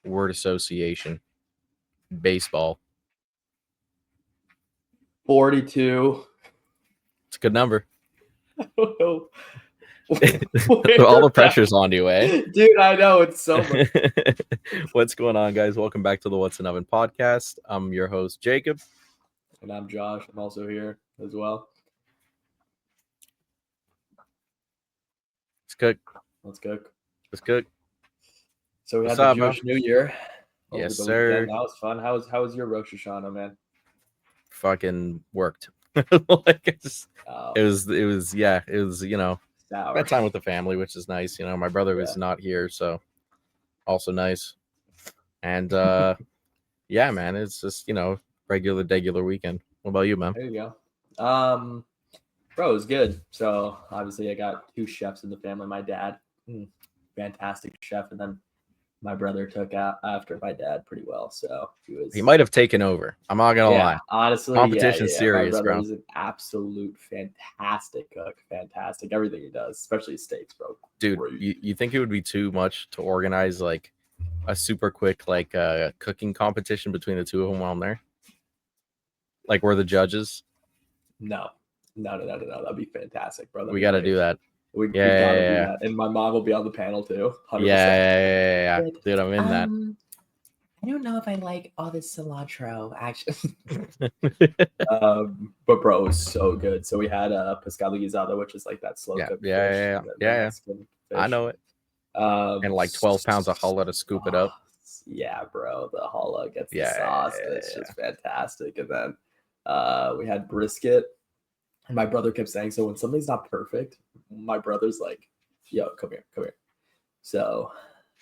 word association. Baseball. 42. It's a good number. I don't know. All the pressure's on you, eh? Dude, I know. It's so much. What's going on, guys? Welcome back to the What's in Oven podcast. I'm your host, Jacob. And I'm Josh. I'm also here as well. Let's cook. Let's cook. Let's cook. So we What's had the up, bro? Jewish New Year. over Yes, the sir. weekend. That was fun. How was your Rosh Hashanah, man? Fucking worked. It Oh, was, sour. spent time with the family, which is nice. My brother was not here, so also nice. And yeah, man, it's just regular weekend. What about you, man? There you go. Bro, it was good. So obviously I got two chefs in the family. My dad, fantastic chef, and then my brother took out after my dad pretty well. So He might have taken over. I'm not gonna lie. Honestly, Competition's serious, my brother bro. is an absolute fantastic cook. Fantastic. Everything he does, especially steaks, bro. Dude, Great. you think it would be too much to organize like a super quick cooking competition between the two of them while I'm there? Like we're the judges? No. That'd be fantastic, bro. We got to do that. We gotta do that. And my mom will be on the panel too. 100%. Yeah. Dude, I'm in that. I don't know if I like all this cilantro, actually. But bro, it was so good. So we had pescado guisado, which is like that slow cooked fish. Yeah. Mexican fish. I know it. And like 12 pounds of challah to scoop it up. Yeah, bro. The challah gets the sauce. It's just fantastic. And then we had brisket. And my brother kept saying, so when something's not perfect, my brother's like, yo, come here. So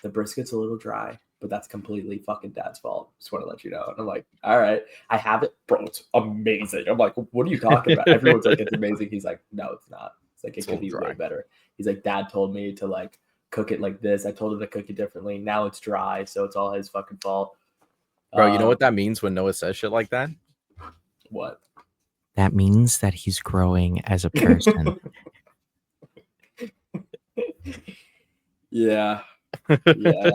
the brisket's a little dry, but that's completely fucking dad's fault. Just want to let you know. And I'm like, all right, I have it. Bro, it's amazing. I'm like, what are you talking about? Everyone's like, it's amazing. He's like, no, it's not. It's like, it could be way better. He's like, dad told me to like cook it like this. I told him to cook it differently. Now it's dry, so it's all his fucking fault. Bro, you know what that means when Noah says shit like that? What? That means that he's growing as a person. Yeah. No,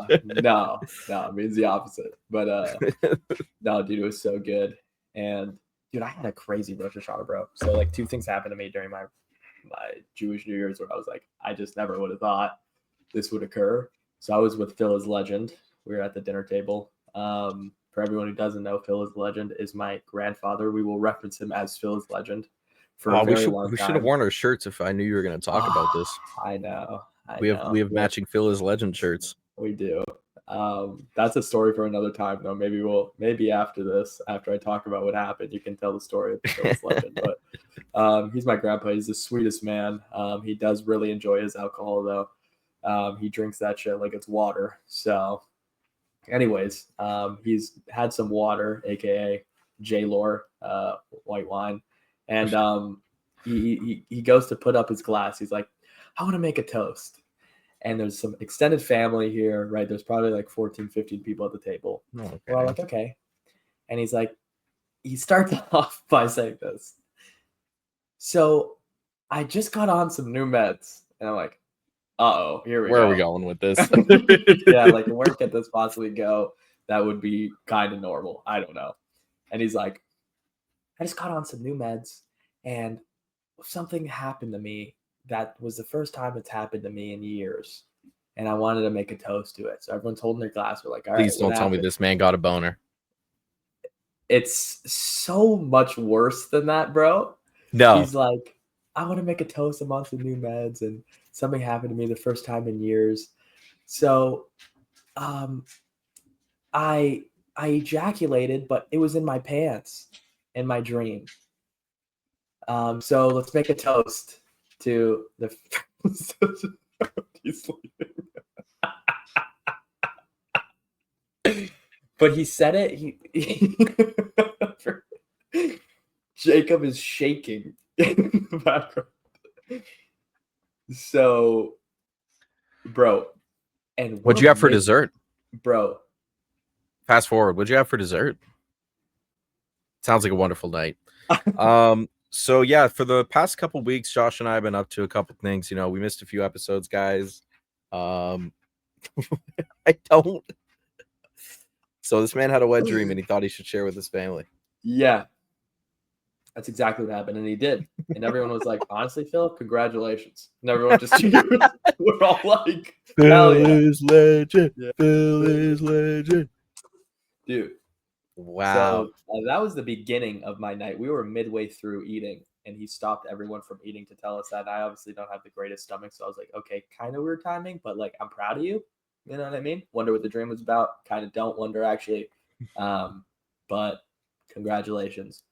it means the opposite. But no, dude, it was so good. And dude, I had a crazy Rosh Hashanah, bro. So like two things happened to me during my Jewish New Year's where I was like, I just never would have thought this would occur. So I was with Phil is Legend. We were at the dinner table. For everyone who doesn't know, Phil is Legend is my grandfather. We will reference him as Phil is Legend for a very long time. We should have worn our shirts if I knew you were going to talk about this. I know. We have matching Phil is Legend shirts. We do. That's a story for another time, though. Maybe after this, after I talk about what happened, you can tell the story of the Phil is Legend. But he's my grandpa. He's the sweetest man. He does really enjoy his alcohol, though. He drinks that shit like it's water. So, anyways, he's had some water, aka J-Lore, white wine, and he goes to put up his glass. He's like, I want to make a toast. And there's some extended family here, right? There's probably like 14, 15 people at the table. Okay. We're all like, okay. And he's like, he starts off by saying this. So I just got on some new meds. And I'm like, uh-oh, here we go. Where are we going with this? Yeah, like where could this possibly go? That would be kind of normal. I don't know. And he's like, I just got on some new meds and something happened to me that was the first time it's happened to me in years. And I wanted to make a toast to it. So everyone's holding their glass. We're like, all right. Please don't tell me this man got a boner. It's so much worse than that, bro. No. He's like, I want to make a toast amongst the new meds. And something happened to me the first time in years. So I ejaculated, but it was in my pants in my dream. So let's make a toast to the he's but he said it Jacob is shaking in the background. So bro, and what'd you have for dessert? Bro, fast forward, what'd you have for dessert? Sounds like a wonderful night. So yeah, for the past couple weeks, Josh and I have been up to a couple things. We missed a few episodes, guys. I don't So this man had a wet dream and he thought he should share with his family. Yeah. That's exactly what happened. And he did. And everyone was like, honestly, Phil, congratulations. And everyone just we're all like, hell yeah. is legend. Yeah. Phil is legend. Dude. Wow. So that was the beginning of my night. We were midway through eating, and he stopped everyone from eating to tell us that. I obviously don't have the greatest stomach, so I was like, okay, kind of weird timing, but like, I'm proud of you. You know what I mean? Wonder what the dream was about. Kind of don't wonder, actually. But congratulations.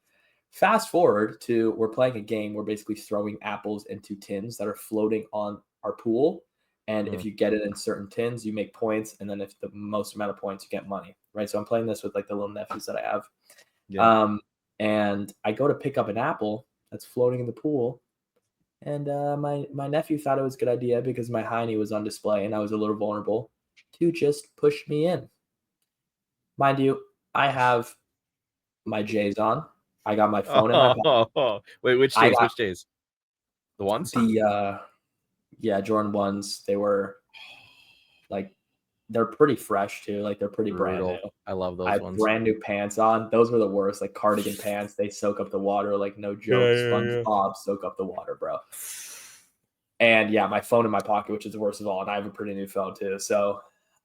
Fast forward to we're playing a game. We're basically throwing apples into tins that are floating on our pool. And if you get it in certain tins, you make points. And then if the most amount of points, you get money. Right. So I'm playing this with like the little nephews that I have. Yeah. And I go to pick up an apple that's floating in the pool. And my nephew thought it was a good idea because my hiney was on display and I was a little vulnerable to just push me in. Mind you, I have my J's on. I got my phone in my pocket. Wait, which days? Which days? The ones? Yeah, Jordan 1s. They were like, they're pretty fresh too. Like they're pretty brand new. I love those I ones. have brand new pants on. Those were the worst. Like cardigan pants. They soak up the water. Like no joke. SpongeBob soak up the water, bro. And yeah, my phone in my pocket, which is the worst of all. And I have a pretty new phone too. So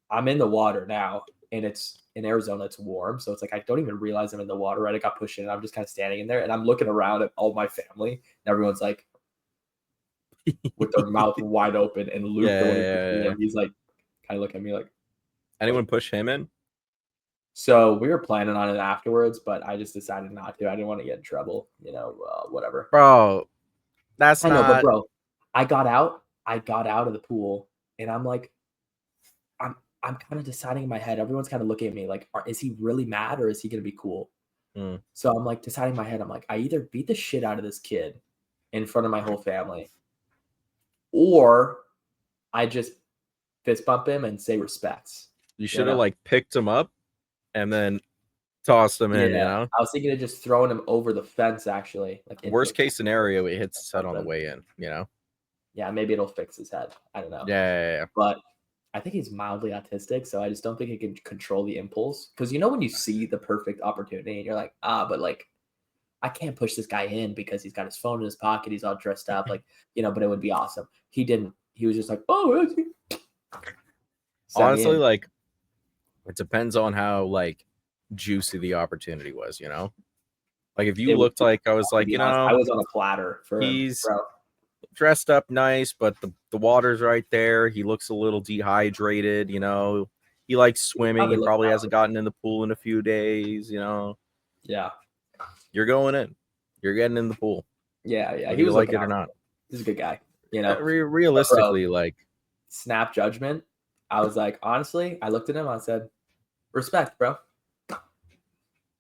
I'm in the water now, and it's in Arizona. It's warm, so it's like I don't even realize I'm in the water. Right, I got pushed in. And I'm just kind of standing in there, and I'm looking around at all my family, and everyone's like with their mouth wide open. And Luke, and he's like kind of looking at me like. Anyone push him in? So we were planning on it afterwards, but I just decided not to. I didn't want to get in trouble, whatever. Bro, that's not. But bro, I got out of the pool, and I'm like, I'm kind of deciding in my head. Everyone's kind of looking at me like, is he really mad or is he gonna be cool? So I'm like deciding in my head. I'm like, I either beat the shit out of this kid in front of my whole family, or I just fist bump him and say respects. You should have like picked him up and then tossed him in. You know, I was thinking of just throwing him over the fence. Actually, like worst case scenario, he hits his head on the way in. You know. Yeah, maybe it'll fix his head. I don't know. Yeah. But I think he's mildly autistic, so I just don't think he can control the impulse. Because when you see the perfect opportunity and you're like, but like, I can't push this guy in because he's got his phone in his pocket, he's all dressed up, like, but it would be awesome. He didn't. He was just like, oh, honestly, like, it depends on how like juicy the opportunity was, Like if you looked like I was like, I was on a platter for he's him, bro. Dressed up nice, but the water's right there. He looks a little dehydrated, He likes swimming. He probably hasn't gotten in the pool in a few days, Yeah. You're going in. You're getting in the pool. Yeah. He was like it or not. He's a good guy, Realistically, like snap judgment. I was like, honestly, I looked at him. I said, respect, bro.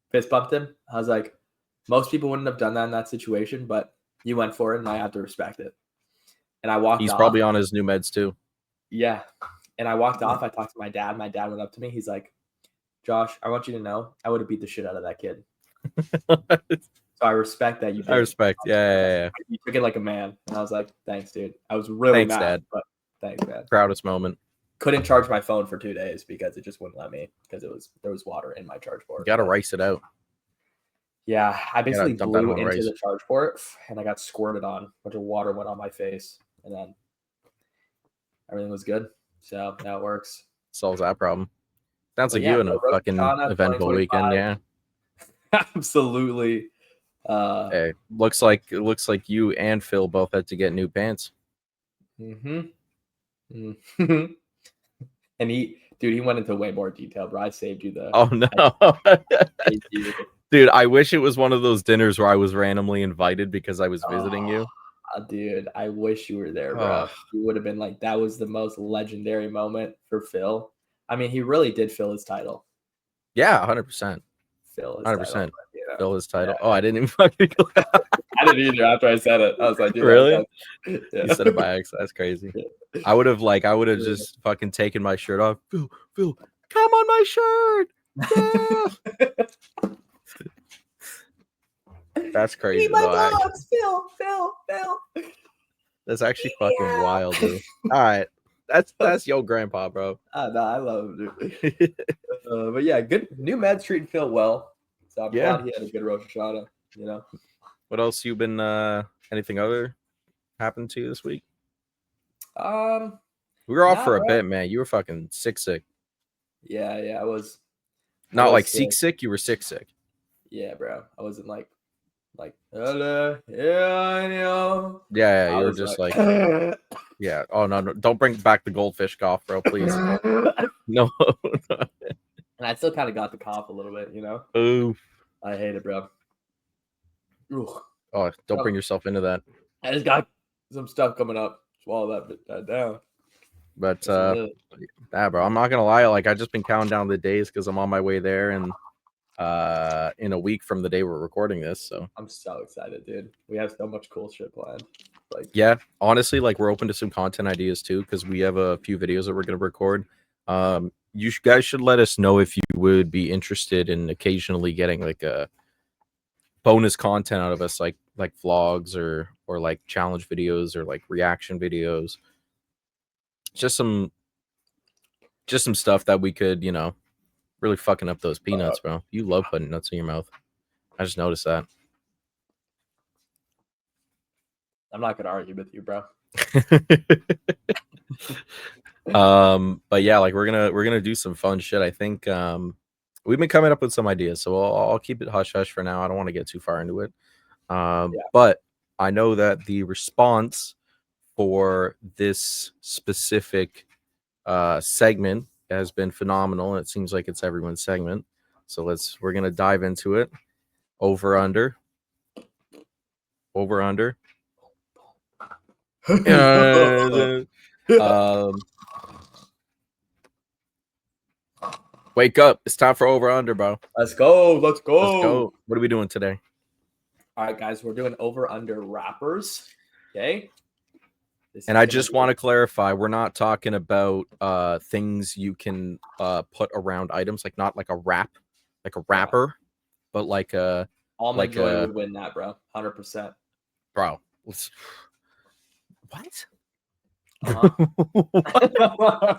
Fist bumped him. I was like, most people wouldn't have done that in that situation, but you went for it, and I have to respect it. And I walked off. He's probably on his new meds too. Yeah. And I walked off. I talked to my dad. My dad went up to me. He's like, Josh, I want you to know I would have beat the shit out of that kid. So I respect that you did. I respect. Yeah. You took it like a man. And I was like, thanks, dude. I was really mad. Dad. But thanks, man. Proudest moment. Couldn't charge my phone for 2 days because it just wouldn't let me because there was water in my charge port. You got to rice it out. Yeah, I basically blew into the charge port and I got squirted on. A bunch of water went on my face and then everything was good. So now it works. Solves that problem. Sounds like you in a fucking eventful weekend, yeah. Absolutely. Hey, looks like you and Phil both had to get new pants. And he went into way more detail, bro. I saved you the. Oh no. Dude, I wish it was one of those dinners where I was randomly invited because I was visiting you. Dude, I wish you were there, bro. You would have been like, that was the most legendary moment for Phil. I mean, he really did fill his title. Yeah, 100%. Fill his 100%. title. Fill his title. Yeah. Oh, I didn't even fucking. I didn't either after I said it. I was like, dude, really? Yeah. You said it by accident. That's crazy. Yeah. I would have just fucking taken my shirt off. Phil, come on my shirt. Yeah. That's crazy. My dogs, Phil. That's actually fucking wild, dude. All right. That's your grandpa, bro. No, I love him, dude. But yeah, good new meds treating Phil well. So I'm Yeah. glad he had a good Rosh Hashanah, you know. What else you been? Anything other happened to you this week? We were off Nah, for a bro. bit, man. You were fucking sick. Yeah, I was Not was like sick. sick. You were sick. Yeah, bro. I wasn't like hello, yeah, I know. Yeah, I you were was just like, like, yeah. Oh no, don't bring back the goldfish cough, bro. Please. No. and I still kind of got the cough a little bit, you know. Ooh. I hate it, bro. Ugh. Oh, don't bring yourself into that. I just got some stuff coming up. Swallow that down. But That's it. yeah, bro. I'm not gonna lie. Like, I just been counting down the days because I'm on my way there, and in a week from the day we're recording this. So I'm so excited, dude. We have so much cool shit planned. Like, yeah, honestly, like we're open to some content ideas too because we have a few videos that we're gonna record. You guys should let us know if you would be interested in occasionally getting like a bonus content out of us, like vlogs or like challenge videos or like reaction videos. Just some stuff that we could, really fucking up those peanuts, bro. You love putting nuts in your mouth. I just noticed that. I'm not gonna argue with you, bro. But yeah, like we're gonna do some fun shit. I think we've been coming up with some ideas, so I'll keep it hush hush for now. I don't want to get too far into it. But I know that the response for this specific segment has been phenomenal, and it seems like it's everyone's segment. So we're gonna dive into it. Over under. Wake up. It's time for over under, bro. Let's go. Let's go. What are we doing today? All right, guys, we're doing over under rappers. Okay. And I just want to clarify, we're not talking about things you can put around items, like not like a wrap, like a wrapper, but like a Almond Joy would win that, bro. 100%. Bro. What? Uh-huh.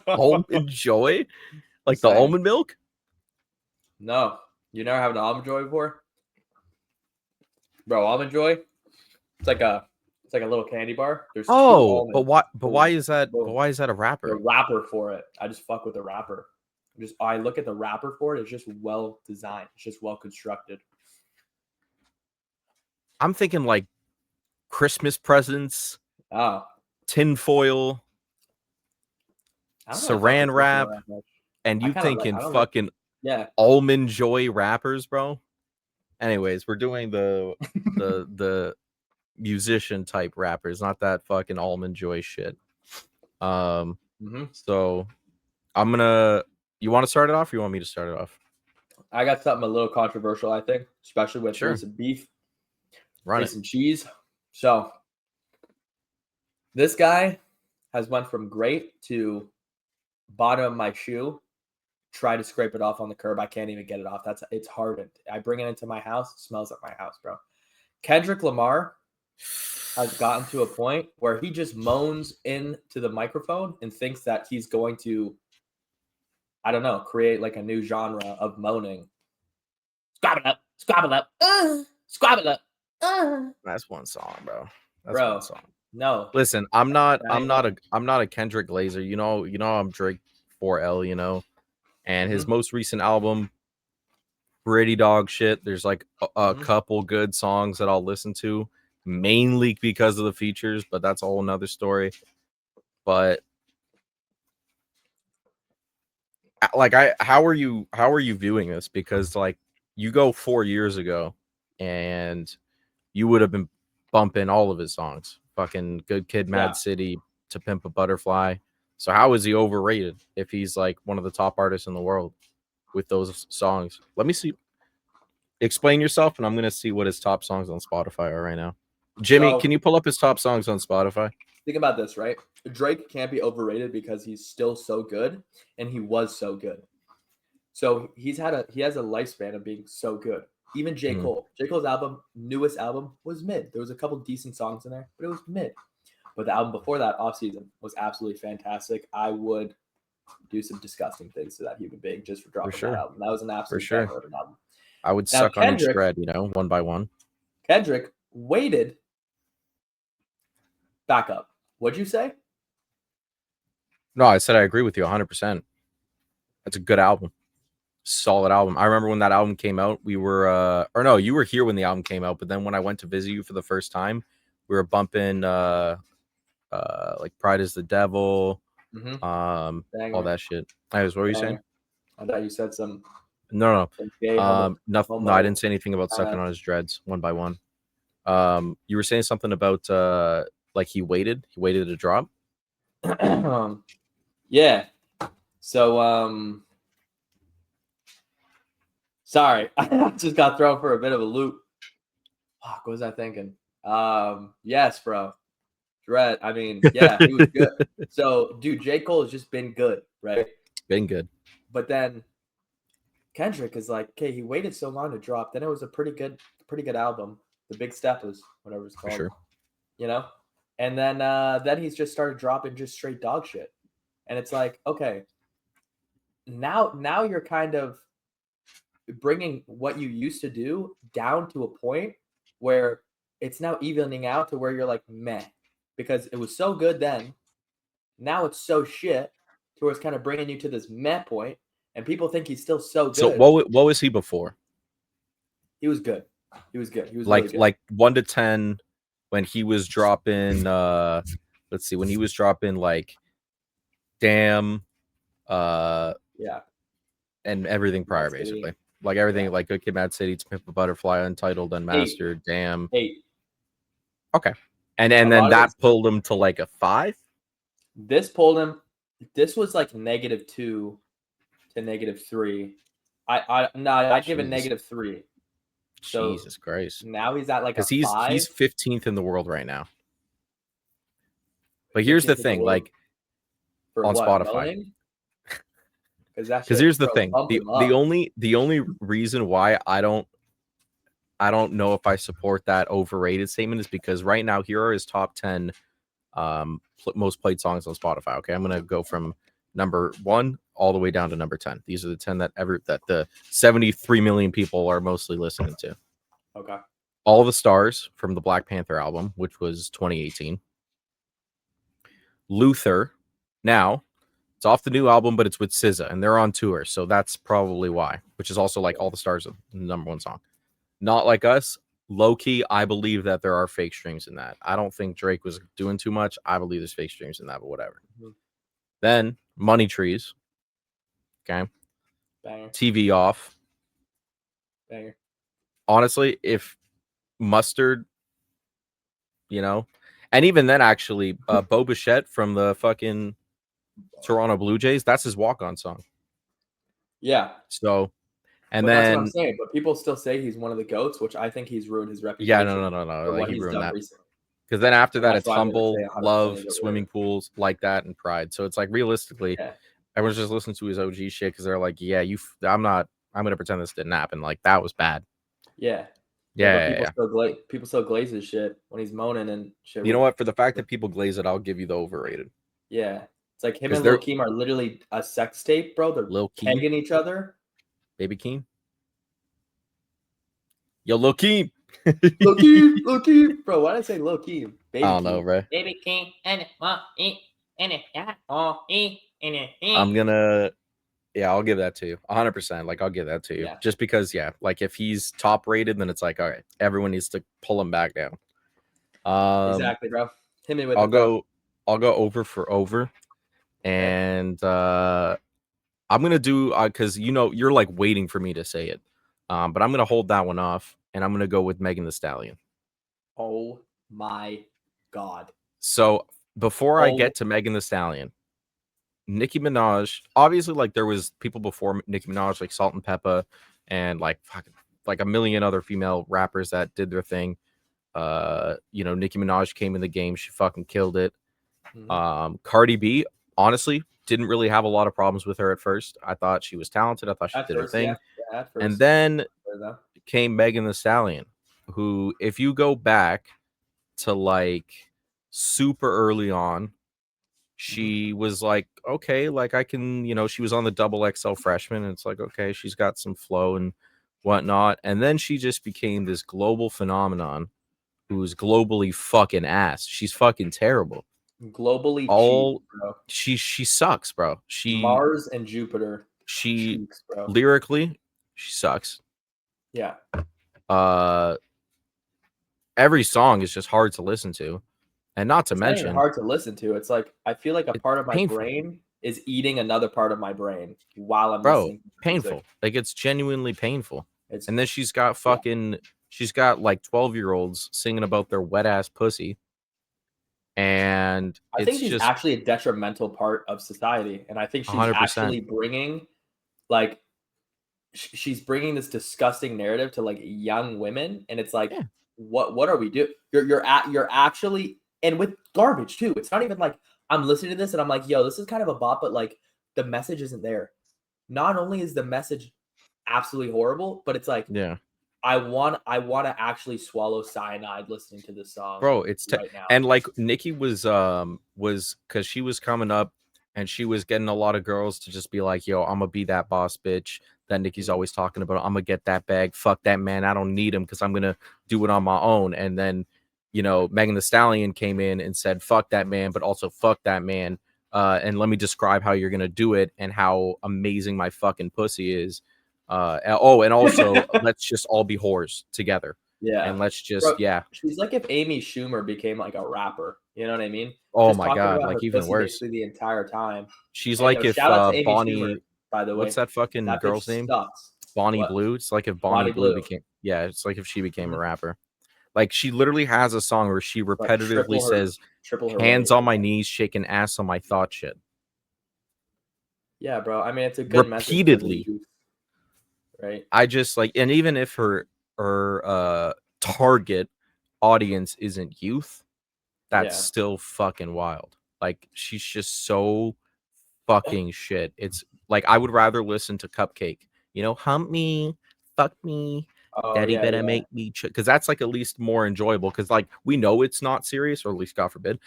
Almond Joy? Like the almond milk? No. You never had an Almond Joy before? Bro, Almond Joy? It's like a little candy bar. There's but why is that a wrapper? The wrapper for it. I just fuck with the wrapper. I look at the wrapper for it. It's just well designed. It's just well constructed. I'm thinking like Christmas presents, tinfoil, saran wrap, and you thinking fucking Almond Joy wrappers, bro. Anyways, we're doing the musician type rappers, not that fucking Almond Joy shit. So you want to start it off or you want me to start it off? I got something a little controversial, I think, especially with some beef, some cheese. So this guy has went from great to bottom of my shoe. Try to scrape it off on the curb. I can't even get it off. It's hardened. I bring it into my house. It smells like my house, bro. Kendrick Lamar has gotten to a point where he just moans into the microphone and thinks that he's going to, I don't know, create like a new genre of moaning. Squab it up, squab it up. That's one song, bro. That's one song. No. Listen, I'm not a Kendrick Glazer. You know I'm Drake 4L, and his most recent album, pretty dog shit. There's like a couple good songs that I'll listen to, mainly because of the features, but that's a whole nother story. But like, how are you viewing this? Because like you go 4 years ago and you would have been bumping all of his songs, fucking Good Kid, Mad City, To Pimp a Butterfly. So how is he overrated if he's like one of the top artists in the world with those songs? Let me see. Explain yourself, and I'm going to see what his top songs on Spotify are right now. Jimmy, can you pull up his top songs on Spotify? Think about this, right? Drake can't be overrated because he's still so good, and he was so good. So he has a lifespan of being so good. Even J. Cole. J. Cole's newest album, was mid. There was a couple decent songs in there, but it was mid. But the album before that, Off Season, was absolutely fantastic. I would do some disgusting things to that human being just for dropping sure. that album. That was an absolute sure. banger of an album. I would Now, suck on each Kendrick- thread, one by one. Kendrick waited. Back up. What'd you say? No, I said I agree with you 100%. That's a good album. Solid album. I remember when that album came out, we were or no, you were here when the album came out, but then when I went to visit you for the first time, we were bumping like Pride is the Devil, Mm-hmm. all that shit. What were you saying? I thought you said some No. gay No, homo- I didn't say anything about sucking kinda- on his dreads one by one. You were saying something about like he waited to drop. Yeah. So sorry, I just got thrown for a bit of a loop. Fuck, what was I thinking? Yes, bro. Dread. I mean, yeah, he was good. So, dude, J. Cole has just been good, right? Been good. But then Kendrick is like, okay, he waited so long to drop. Then it was a pretty good album. The Big Steppers, whatever it's For called. sure. And then he's just started dropping just straight dog shit. And it's like, okay, now you're kind of bringing what you used to do down to a point where it's now evening out to where you're like, meh, because it was so good then. Now it's so shit to where it's kind of bringing you to this meh point, and people think he's still so good. So what was he before? He was good. He was good. He was like really good. like 1 to 10 when he was dropping. Let's see, when he was dropping like, Damn, yeah, and everything prior, Mad City. basically. Like everything, Yeah. like Good Kid, Mad City, To Pimp a Butterfly, Untitled, Unmastered, Damn. 8. Okay. And A then lot of that it's- pulled him to like a 5. This pulled him. This was like -2 to -3. I'd give it Jeez. -3. So Jesus Christ. now he's at like a Because he's 5. 15th in the world right now. But here's 15th the in the thing, world. like For on what, Spotify. Because Here's the thing. The only reason why I don't know if I support that overrated statement is because right now here are his top 10 most played songs on Spotify. Okay, I'm gonna go from number 1 all the way down to number 10. These are the 10 that the 73 million people are mostly listening to. Okay. All the Stars from the Black Panther album, which was 2018. Luther. Now, it's off the new album, but it's with SZA, and they're on tour, so that's probably why. Which is also like All the Stars, the number 1 song. Not Like Us. Low key, I believe that there are fake streams in that. I don't think Drake was doing too much. I believe there's fake streams in that, but whatever. Mhm. Then Money Trees. Okay. Banger. TV Off. Banger. Honestly, if Mustard, and even then, actually, Bo Bichette from the fucking Toronto Blue Jays, that's his walk-on song. Yeah. So, and But that's then what I'm saying. But people still say he's one of the GOATs, which I think he's ruined his reputation. yeah, no, for like what he he's ruined done that. recently. Because then after that, That's it's why I'm gonna Humble, say 100% Love, he's a Swimming winner. Pools, Like That, and Pride. So it's like realistically, Yeah. everyone's just listening to his OG shit because they're like, yeah, I'm gonna pretend this didn't happen. Like that was bad. Yeah. Yeah. But people still glaze his shit when he's moaning and shit. You know what? For the fact that people glaze it, I'll give you the overrated. Yeah. It's like him 'Cause and Lil Keem are literally a sex tape, bro. They're Lil Keem, pegging each other. Baby Keem. Yo, Lil Keem. Lil Keem. Bro, why did I say Lil Keem? Baby I don't know, Keem. bro. Baby King and I'm gonna, I'll give that to you 100%. Like I'll give that to you Yeah. just because, like if he's top rated, then it's like, all right, everyone needs to pull him back down. Exactly, bro. Hit me with I'll it, bro. go over for over, and I'm gonna do because you're like waiting for me to say it, but I'm gonna hold that one off, and I'm gonna go with Megan Thee Stallion. Oh my God. So before I Oh. get to Megan Thee Stallion, Nicki Minaj, obviously, like there was people before Nicki Minaj, like Salt and Peppa, and like a million other female rappers that did their thing. Nicki Minaj came in the game, she fucking killed it. Mhm. Cardi B, honestly, didn't really have a lot of problems with her at first. I thought she was talented. I thought she At did her first, thing. yeah, at first. And then Though. came Megan Thee Stallion, who, if you go back to like super early on, she was like, okay, like I can, she was on the double XL freshman, and it's like, okay, she's got some flow and whatnot. And then she just became this global phenomenon who's globally fucking ass. She's fucking terrible. Globally All cheap, bro. she sucks, bro. Mars and Jupiter. She Cheeks, bro. lyrically, she sucks. Yeah. Every song is just hard to listen to. And not to It's not even mention, hard to listen to. It's like I feel like a part of my painful. brain is eating another part of my brain while I'm bro, listening to painful. music. Like it's genuinely painful. It's And then she's got like 12-year-olds singing about their wet ass pussy. And I it's think she's just actually a detrimental part of society, and I think she's 100%. actually bringing, like, she's bringing this disgusting narrative to like young women, and it's like, Yeah. what are we doing? You're actually, and with garbage too. It's not even like I'm listening to this and I'm like, yo, this is kind of a bop, but like the message isn't there. Not only is the message absolutely horrible, but it's like, yeah. I want to actually swallow cyanide listening to this song, Bro, it's right now. and like Nicki was because she was coming up and she was getting a lot of girls to just be like, yo, I'm gonna be that boss bitch that Nicki's always talking about. I'm gonna get that bag. Fuck that man. I don't need him because I'm gonna do it on my own. And then, Megan Thee Stallion came in and said, fuck that man, but also fuck that man. And let me describe how you're gonna do it and how amazing my fucking pussy is. And also let's just all be whores together. Yeah. And let's just, Bro, she's like if Amy Schumer became like a rapper. You know what I mean? Oh Just my talking God, about like her even pussy worse. basically the entire time. She's And, like if shout out to Amy Bonnie, Schumer, by the way. what's that fucking That girl's bitch name? sucks. Bonnie What? Blue. It's like if Bonnie Blue became, it's like if she became a rapper. Like she literally has a song where she repetitively says, hands on my knees, shaking ass on my thought shit. Yeah, bro. I mean, it's a good repeatedly message, right? I just like, and even if her target audience isn't youth, that's still fucking wild. Like she's just so fucking shit. It's like I would rather listen to Cupcake, hump me, fuck me, daddy better make me, because that's like at least more enjoyable, because like we know it's not serious, or at least God forbid,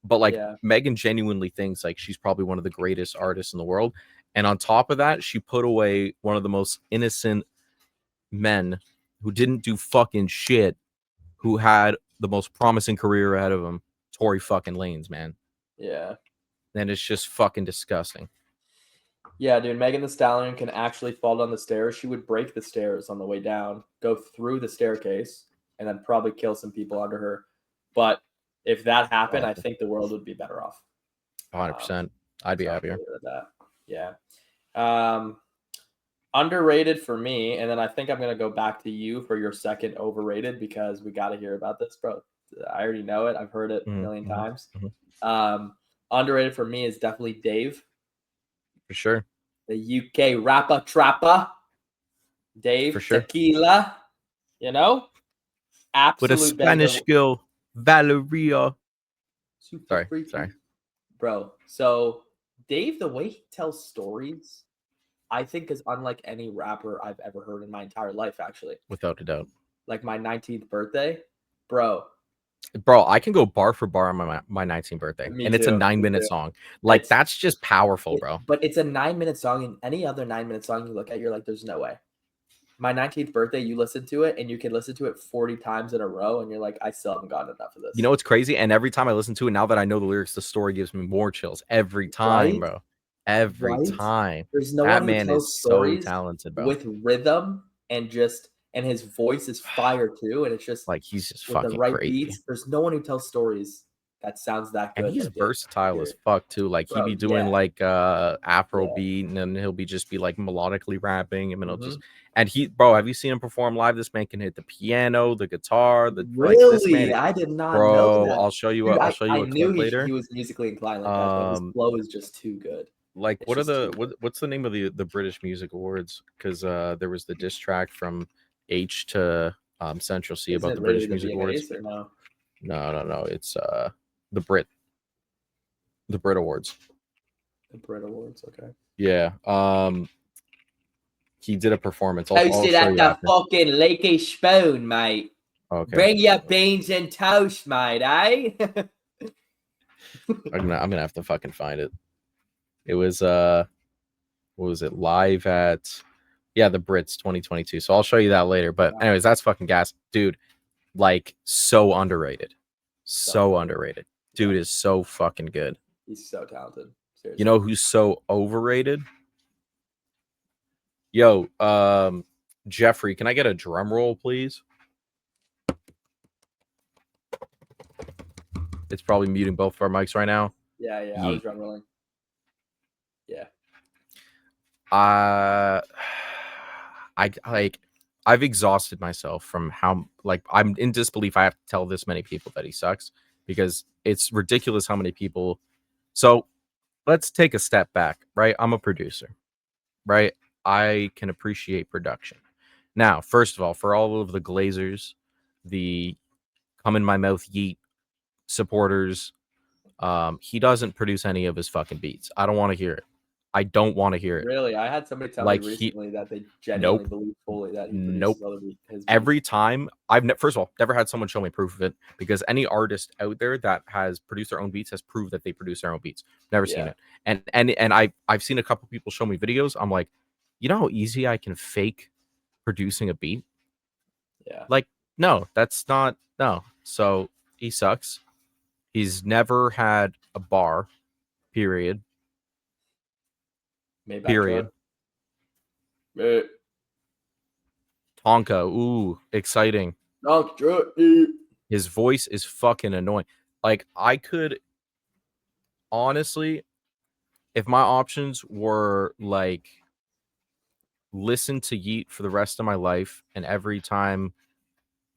but like Megan genuinely thinks like she's probably one of the greatest artists in the world. And on top of that, she put away one of the most innocent men who didn't do fucking shit, who had the most promising career ahead of him, Tory fucking Lanez, man. Yeah. And it's just fucking disgusting. Yeah, dude, Megan Thee Stallion can actually fall down the stairs. She would break the stairs on the way down, go through the staircase, and then probably kill some people under her. But if that happened, I think the world would be better off. 100%. I'd be happier. That. Yeah. Underrated for me, and then I think I'm going to go back to you for your second overrated, because we got to hear about this, bro. I already know it. I've heard it a million times. Underrated for me is definitely Dave. For sure. The UK rapper trapper. Dave for sure. Tequila. Absolute with a Spanish girl, Valeria. Sorry. Bro, so Dave, the way he tells stories, I think is unlike any rapper I've ever heard in my entire life, actually. Without a doubt. Like my 19th birthday, bro, I can go bar for bar on my 19th birthday. It's a 9-minute song. Like, that's just powerful, bro. But it's a 9-minute song, and any other 9-minute song you look at, you're like, there's no way. My 19th birthday, you listen to it, and you can listen to it 40 times in a row, and you're like, I still haven't gotten enough of this. You know what's crazy? And every time I listen to it, now that I know the lyrics, the story gives me more chills. Every time, bro. Every time. There's no that one man is so talented, bro. With rhythm and his voice is fire too, and it's just like he's just with fucking the right crazy. beats. There's no one who tells stories that sounds that good. And he's versatile as fuck too. Like he be doing like Afro beat, and then he'll be like melodically rapping, and he'll just have you seen him perform live? This man can hit the piano, the guitar, really? This man, I did not know that. I'll show you. I'll show you a clip later. He was musically inclined like that, but his flow is just too good. Like what's the name of the British Music Awards? Because there was the diss track from H to Central C about the British Music Awards. No. It's the Brit Awards. The Brit Awards, okay. Yeah. He did a performance. Posted at the fucking Lakey Spoon, mate. Okay. Bring your beans and toast, mate, eh? I'm gonna have to fucking find it. It was what was it? Live at the Brits 2022. So I'll show you that later. But anyways, that's fucking gas, dude. Like so underrated, so underrated. Dude is so fucking good. He's so talented. Seriously. You know who's so overrated? Yo, Jeffrey, can I get a drum roll, please? It's probably muting both of our mics right now. Yeah, I was drum rolling. Yeah. I've exhausted myself from how I'm in disbelief I have to tell this many people that he sucks, because it's ridiculous how many people. So let's take a step back, right? I'm a producer, right? I can appreciate production. Now, first of all, for all of the Glazers, the come in my mouth yeet supporters, he doesn't produce any of his fucking beats. I don't want to hear it. I don't want to hear it. Really? I had somebody tell me recently that they genuinely believe fully that he produces other his beats. Every time first of all, never had someone show me proof of it, because any artist out there that has produced their own beats has proved that they produce their own beats. Never seen it. And I've seen a couple people show me videos. I'm like, you know how easy I can fake producing a beat? Yeah. Like, no, that's not. No. So he sucks. He's never had a bar, period. Period. Tonka, ooh, exciting. His voice is fucking annoying. Like, I could honestly, if my options were like listen to Yeet for the rest of my life, and every time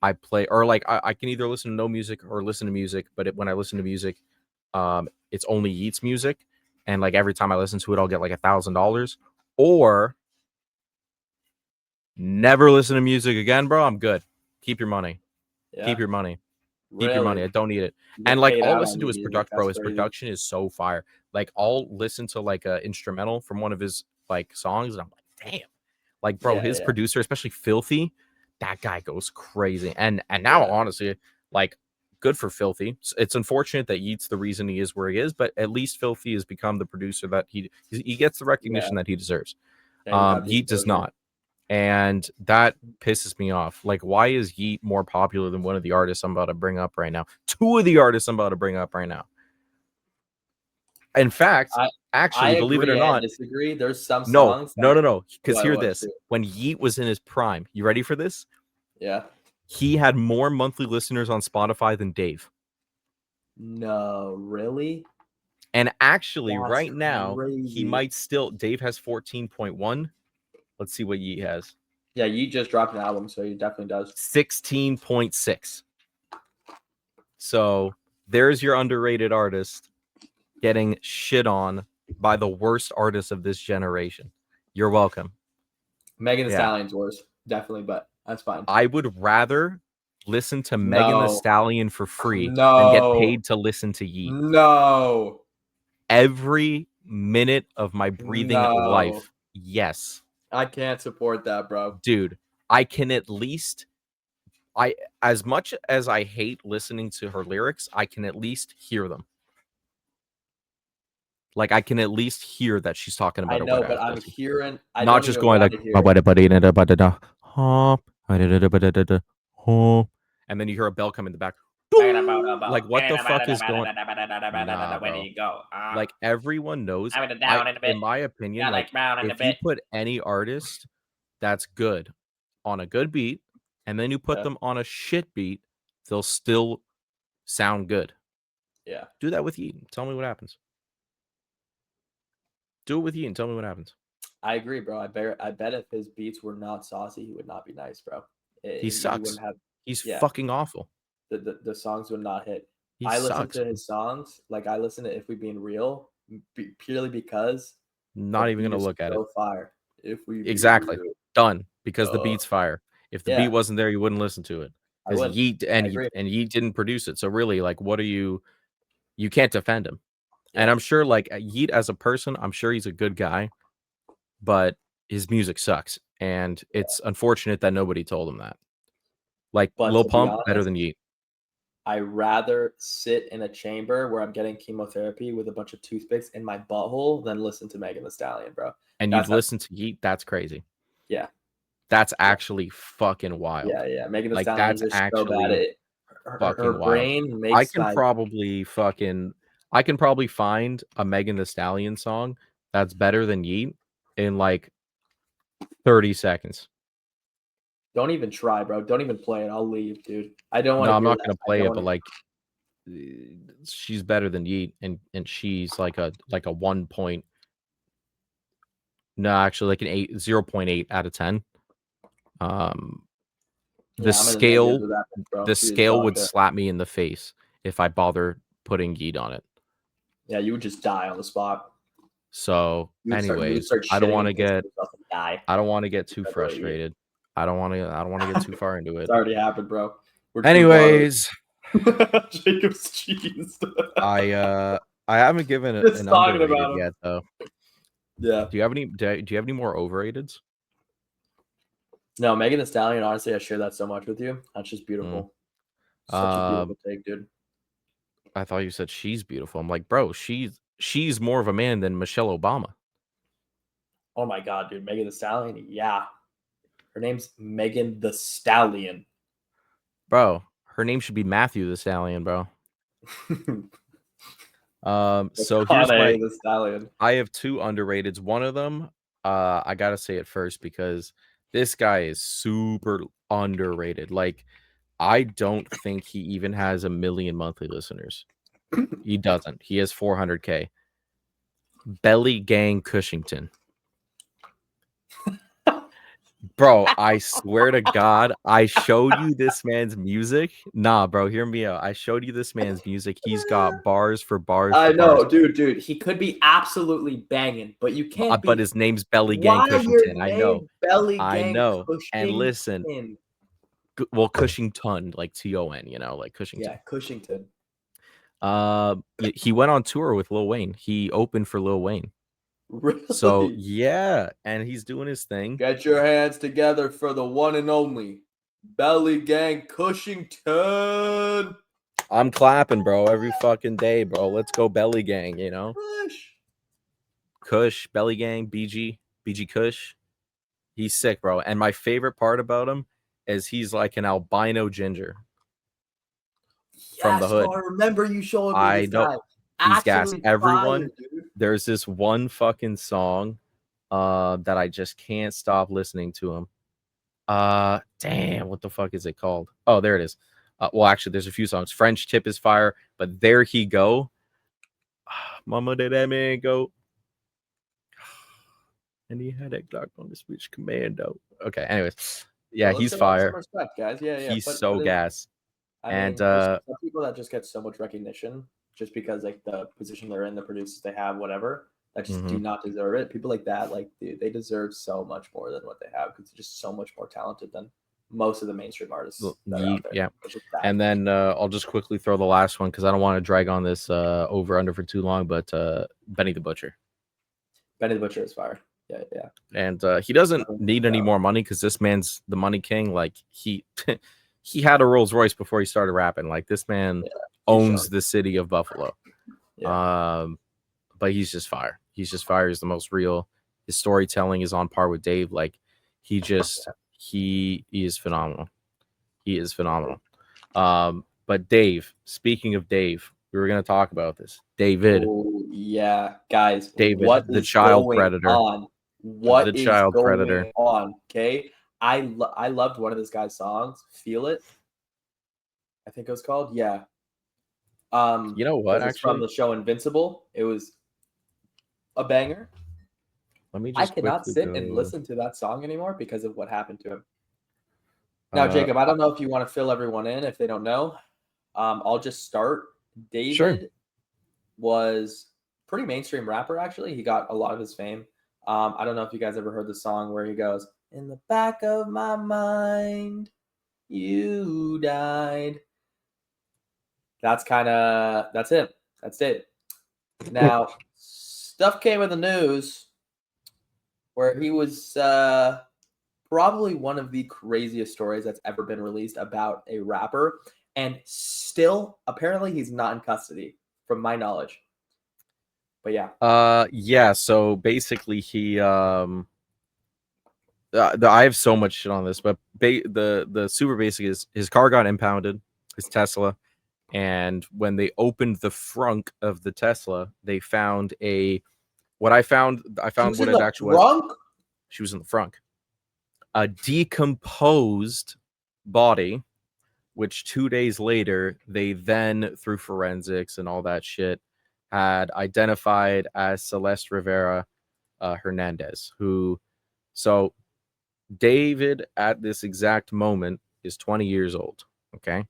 I play, or like I can either listen to no music or listen to music, but when I listen to music, it's only Yeet's music, and like every time I listen to it, I'll get like $1,000, or never listen to music again, bro. I'm good. Keep your money. Yeah. Keep your money. Keep your money. I don't need it. And like, I'll listen to his production, bro. His production is so fire. Like, I'll listen to like a instrumental from one of his like songs, and I'm like, damn. Like, bro, his producer, especially Filthy, that guy goes crazy. And now, honestly, like, good for Filthy. It's unfortunate that Yeet's the reason he is where he is, but at least Filthy has become the producer that he gets the recognition that he deserves. Yeet does not. And that pisses me off. Like, why is Yeet more popular than one of the artists I'm about to bring up right now? Two of the artists I'm about to bring up right now. In fact, actually, believe it or not, disagree. There's some songs. No. Because hear this: when Yeet was in his prime, you ready for this? Yeah. He had more monthly listeners on Spotify than Dave. No, really? And actually, right now, he might still. Dave has 14.1. Let's see what Yeet has. Yeah, Yeet just dropped an album, so he definitely does. 16.6. So there's your underrated artist getting shit on by the worst artist of this generation. You're welcome. Megan Thee Stallion's worse, definitely, but that's fine. I would rather listen to Megan Thee Stallion for free than get paid to listen to Yeet. No. Every minute of my breathing life. Yes. I can't support that, bro. Dude, I can at least as much as I hate listening to her lyrics, I can at least hear them. Like, I can at least hear that she's talking about. I know, but I'm hearing. Not just going like, and then you hear a bell come in the back. Like, what the fuck is going on? Where do you go? Like, everyone knows. In my opinion, like, if you put any artist that's good on a good beat, and then you put them on a shit beat, they'll still sound good. Yeah. Do that with Yeet. Tell me what happens. Do it with Yeet and tell me what happens. I agree, bro. I bet if his beats were not saucy, he would not be nice, bro. He sucks. He's fucking awful. The songs would not hit. I listen to his songs, like I listen to If We Being Real, purely because. Not even gonna look at it. Fire. If we exactly done because the beat's fire. If the beat wasn't there, you wouldn't listen to it. Because Yeet and Yeet didn't produce it. So really, like, what are you? You can't defend him. Yeah. And I'm sure, like, Yeet as a person, I'm sure he's a good guy, but his music sucks, and it's unfortunate that nobody told him that. Like, Lil Pump better than Yeet. I rather sit in a chamber where I'm getting chemotherapy with a bunch of toothpicks in my butthole than listen to Megan Thee Stallion, bro. And That's you've listened to Yeet? That's crazy. Yeah. That's actually fucking wild. Yeah. Megan Thee Like, Stallion that's is just so bad. actually Her fucking wild. brain I makes can my probably find a Megan Thee Stallion song that's better than Yeet in like 30 seconds. Don't even try, bro. Don't even play it. I'll leave, dude. I don't want No, to I'm hear not that. gonna I play don't it, but wanna- like she's better than Yeet, and she's like a 1 point. No, actually like an 0.8 out of 10. The Yeah, I'm in the negatives scale with that bitch, bro. the She is scale dog would shit. slap me in the face if I bother putting Yeet on it. Yeah, you would just die on the spot. So, You would anyways, start I don't shitting want to and pissing get yourself and die. too That's what you- frustrated. I don't want to get too far into it. It's already happened, bro. We're too Anyways, far. Jacob's cheese. I haven't given Just an talking underrated about him. yet though. Yeah. Do you have any more overrateds? No, Megan Thee Stallion, honestly, I share that so much with you. That's just beautiful. Such a beautiful take, dude. I thought you said she's beautiful. I'm like, bro, she's more of a man than Michelle Obama. Oh my god, dude. Megan Thee Stallion. Yeah. Her name's Megan Thee Stallion. Bro, her name should be Matthew the Stallion, bro. So here's my the Stallion. I have two underrateds. One of them, I gotta say it first because this guy is super underrated. Like, I don't think he even has 1 million monthly listeners. He doesn't. He has 400K. Belly Gang Cushington. Bro, I swear to God, I showed you this man's music. Nah, bro, hear me out. I showed you this man's music. He's got bars for bars. I for know, bars. dude. He could be absolutely banging, but you can't. But his name's Belly Gang Why your Cushington. I know. name Belly I Gang know. Cushington? And listen, well, Cushington, like Ton, you know, like Cushington. Yeah, Cushington. He went on tour with Lil Wayne. He opened for Lil Wayne. Really? So yeah, and he's doing his thing. Get your hands together for the one and only Belly Gang Cushington. I'm clapping, bro, every fucking day, bro. Let's go Belly Gang, you know. Kush, Belly Gang, BG Kush. He's sick, bro. And my favorite part about him is he's like an albino ginger. From the hood. I remember you showing me I this know. guy. He's gas. Actually Everyone, fire, dude. there's this one fucking song that I just can't stop listening to him. Damn, what the fuck is it called? Oh, there it is. Well, actually, there's a few songs. French Tip is fire, but There He Go. Mama, did that man go? And he had that Glock on the switch commando. Okay, anyways. Yeah, Well, he's let's show him some fire. respect, guys. Yeah. He's so gas. There's some people that just get so much recognition just because like the position they're in, the producers they have, whatever, that just do not deserve it. People like that, like dude, they deserve so much more than what they have because they're just so much more talented than most of the mainstream artists. That are out there. Yeah. It's just that. And then I'll just quickly throw the last one because I don't want to drag on this over under for too long, but Benny the Butcher. Benny the Butcher is fire. Yeah. And he doesn't need any more money because this man's the money king. Like he he had a Rolls Royce before he started rapping. Like this man owns the city of Buffalo. Yeah. But he's just fire. He's just fire. He's the most real. His storytelling is on par with Dave. Like he is phenomenal. He is phenomenal. But Dave, speaking of Dave, we were gonna talk about this. David. Oh, yeah, guys. David, what the is child going predator. on? What The is child going predator. on? Okay. I loved one of this guy's songs, Feel It. I think it was called. Yeah. You know what? It's from Actually, the show Invincible. It was a banger. let me I just cannot quickly sit go. and listen to that song anymore because of what happened to him. Now, Uh, Jacob, I don't know if you want to fill everyone in if they don't know. I'll just start. David Sure. was pretty mainstream rapper, actually. He got a lot of his fame. I don't know if you guys ever heard the song where he goes, "In the back of my mind, you died." That's it. That's it. Now, stuff came in the news where he was probably one of the craziest stories that's ever been released about a rapper. and still apparently he's not in custody, from my knowledge. But yeah. Yeah. So basically, I have so much shit on this, but the super basic is his car got impounded, his Tesla, and when they opened the frunk of the Tesla, they found I found what it actually was. Drunk? She was in the frunk. A decomposed body, which 2 days later they then, through forensics and all that shit, had identified as Celeste Rivera Hernandez, who, so David at this exact moment is 20 years old. Okay.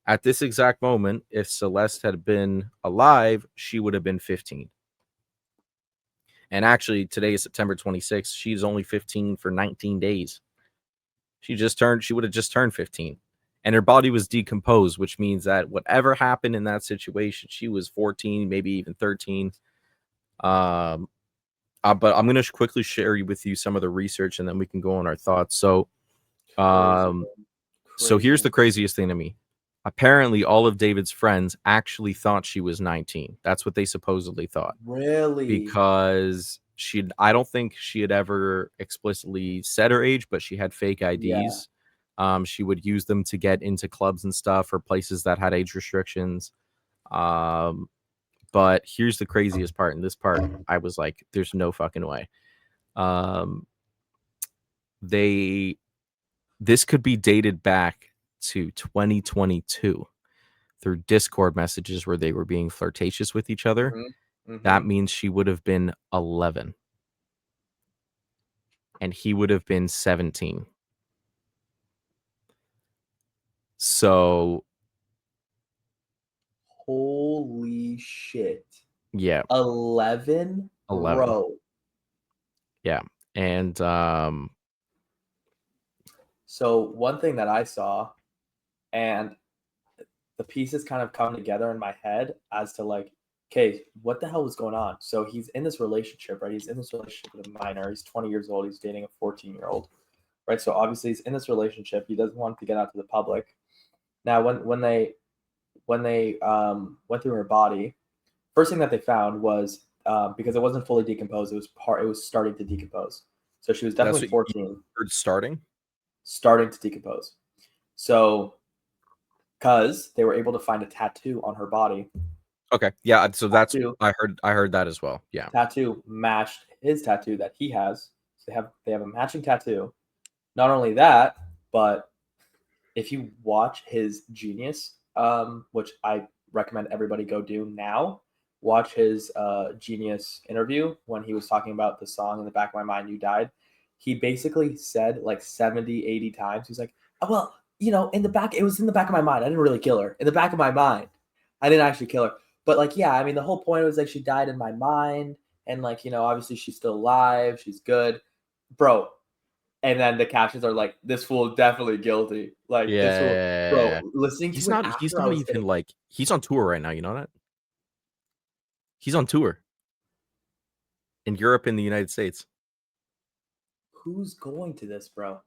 At this exact moment, if Celeste had been alive, she would have been 15. And actually, today is September 26th. She's only 15 for 19 days. She would have just turned 15. And her body was decomposed, which means that whatever happened in that situation, she was 14, maybe even 13. But I'm going to quickly share with you some of the research, and then we can go on our thoughts. So, so here's the craziest thing to me. Apparently, all of David's friends actually thought she was 19. That's what they supposedly thought. Really? Because I don't think she had ever explicitly said her age, but she had fake IDs. She would use them to get into clubs and stuff or places that had age restrictions. But here's the craziest part. In this part, I was like, there's no fucking way. This could be dated back to 2022 through Discord messages where they were being flirtatious with each other. That means she would have been 11 and he would have been 17. So holy shit. Yeah. 11? Bro. Yeah. And so one thing that I saw, and the pieces kind of come together in my head as to like, okay, what the hell was going on? So he's in this relationship, right? He's in this relationship with a minor. He's 20 years old. He's dating a 14-year-old, right? So obviously he's in this relationship. He doesn't want to get out to the public. Now, when they went through her body, first thing that they found was because it wasn't fully decomposed, it was starting to decompose. So she was definitely 14. Starting to decompose. So, because they were able to find a tattoo on her body. Okay, yeah. So that's I heard that as well. Yeah, tattoo matched his tattoo that he has. So they have a matching tattoo. Not only that, but if you watch his Genius, which I recommend everybody go do now, watch his Genius interview when he was talking about the song "In the Back of My Mind You Died." He basically said like 70, 80 times. He's like, oh, well, you know, it was in the back of my mind. I didn't really kill her. In the back of my mind, I didn't actually kill her. But like, yeah, I mean, the whole point was like she died in my mind. And like, you know, obviously she's still alive. She's good. Bro. And then the captions are like, this fool definitely guilty. Like, yeah, this fool, bro, listening to he's not even like, he's on tour right now. You know that? He's on tour in Europe and the United States. Who's going to this, bro?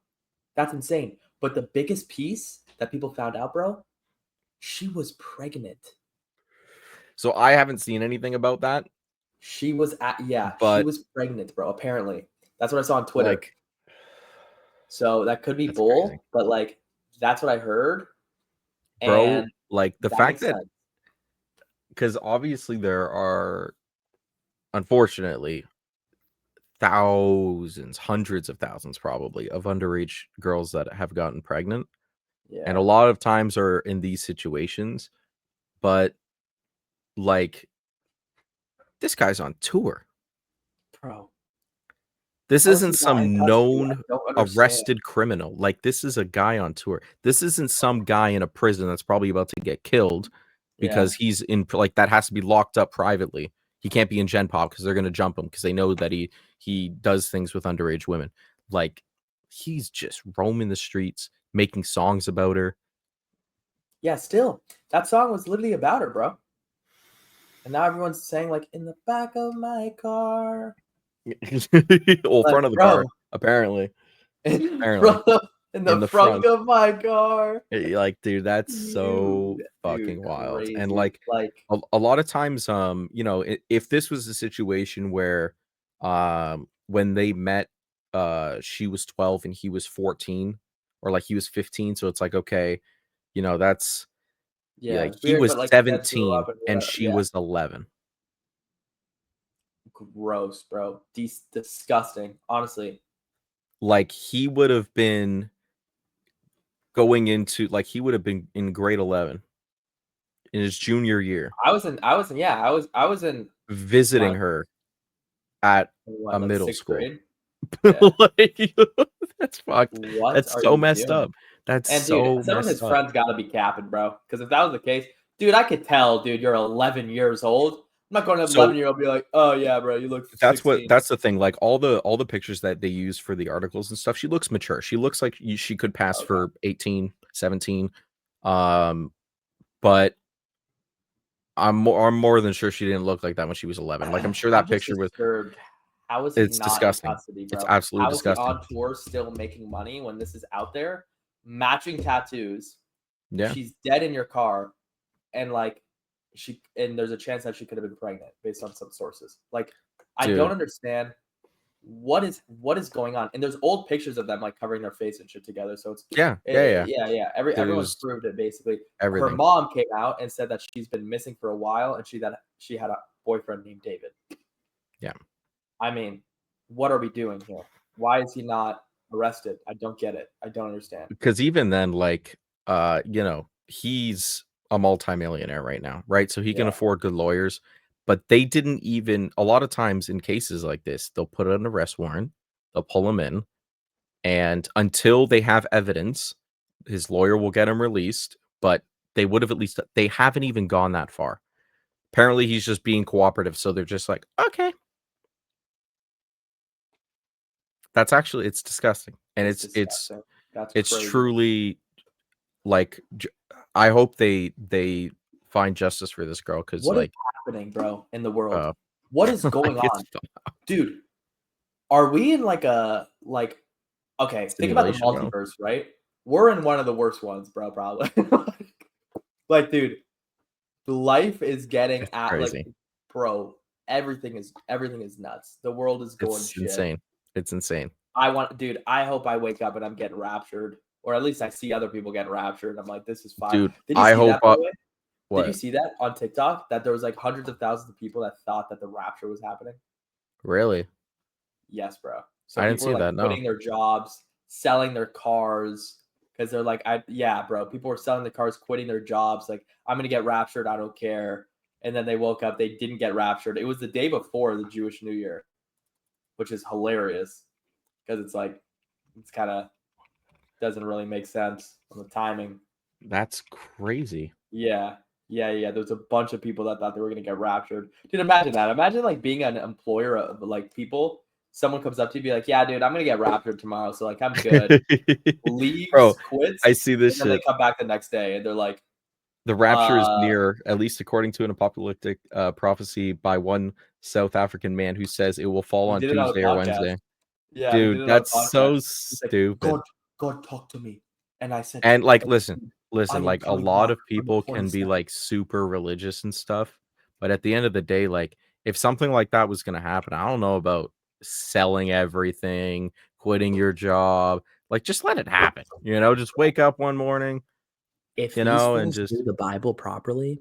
That's insane. But the biggest piece that people found out, bro, she was pregnant. So I haven't seen anything about that. She was she was pregnant, bro. Apparently, that's what I saw on Twitter. Like, so that could be bull, crazy. But like that's what I heard, bro. And like the fact that, because obviously there are, unfortunately, thousands, hundreds of thousands, probably, of underage girls that have gotten pregnant, and a lot of times are in these situations. But like, this guy's on tour, bro. This isn't some known arrested criminal. Like, this is a guy on tour. This isn't some guy in a prison that's probably about to get killed because he's in, like, that has to be locked up privately. He can't be in Gen Pop because they're going to jump him because they know that he does things with underage women. Like, he's just roaming the streets, making songs about her. Yeah, still, that song was literally about her, bro. And now everyone's saying, like, in the back of my car. Well, front of the car, apparently. Bro, In in the the front front. of my car. Like, dude, that's so Dude, fucking wild. And crazy. Like, a lot of times, if this was a situation where, when they met, she was 12 and he was 14, or like he was 15, so it's like, okay, that's yeah, like it's he weird, was but like you said, grew 17 up and and whatever. she Yeah, was 11. gross, bro. Disgusting. Honestly, Like he would have been going into like he would have been in grade 11 in his junior year, yeah, I was in visiting my her at a what, like middle sixth school. grade. Yeah. Like, that's fucked. What That's are so you messed doing? up. That's And dude, so some of his messed up. friends gotta be capping, bro. Because if that was the case, dude, I could tell, dude, you're 11 years old. I'm not going to So 11-year-old be like, oh yeah, bro, you look that's 16. the thing. Like all the pictures that they use for the articles and stuff, she looks mature. She looks like she could pass Okay. for 18, 17. But I'm more than sure she didn't look like that when she was 11. Like I'm sure that I'm just picture was disturbed. How is he it's not in disgusting. custody, It's bro? absolutely How is he disgusting. on tour still making money when this is out there? Matching tattoos. Yeah. She's dead in your car, and like there's a chance that she could have been pregnant based on some sources. Like, I Dude. don't understand what is going on. And there's old pictures of them like covering their face and shit together. So it's Yeah. everyone's There's proved it basically. Her everything. mom came out and said that she's been missing for a while and she had a boyfriend named David. Yeah. I mean, what are we doing here? Why is he not arrested? I don't get it. I don't understand. Because even then, like, he's a multimillionaire right now, right? So he can Yeah. afford good lawyers, but they didn't even, a lot of times in cases like this, they'll put an arrest warrant, they'll pull him in, and until they have evidence, his lawyer will get him released, but they would have they haven't even gone that far. Apparently he's just being cooperative, so they're just like, okay. That's actually, it's disgusting. And it's disgusting. That's it's crazy. truly like, I hope they find justice for this girl, because What is like happening, bro, in the world? What is going like, on? Dude, are we in like okay, think about the simulation, bro. multiverse, right? We're in one of the worst ones, bro, probably. Like, dude, life is getting It's at crazy. like, bro, everything is nuts. The world is going It's shit. insane. It's insane. Dude, I hope I wake up and I'm getting raptured, or at least I see other people getting raptured. I'm like, this is fine. Dude, Did you I see hope that, by the way? what? Did you see that on TikTok? That there was like hundreds of thousands of people that thought that the rapture was happening. Really? Yes, bro. So I didn't people see were like that. No. quitting their jobs, selling their cars because they're like, bro. People were selling the cars, quitting their jobs. Like, I'm gonna get raptured. I don't care. And then they woke up. They didn't get raptured. It was the day before the Jewish New Year, which is hilarious because it's like it's kind of doesn't really make sense on the timing. That's crazy. Yeah. There's a bunch of people that thought they were gonna get raptured. Dude, imagine that. Imagine like being an employer of like people. Someone comes up to you, be like, "Yeah, dude, I'm gonna get raptured tomorrow, so like I'm good." Leaves, Bro, quits, I see this and then shit. they come back the next day, and they're like, The rapture is near, at least according to an apocalyptic prophecy by one South African man who says it will fall he on did it on a Tuesday or podcast. Wednesday. Yeah, he did Dude, it on a that's podcast. so He's like, stupid. God talked to me, and I said, And like, listen, I am like a coming lot back of on the people can be 22nd. like super religious and stuff, but at the end of the day, like if something like that was gonna happen, I don't know about selling everything, quitting your job. Like, just let it happen. Just wake up one morning, If and these fools just do the Bible properly,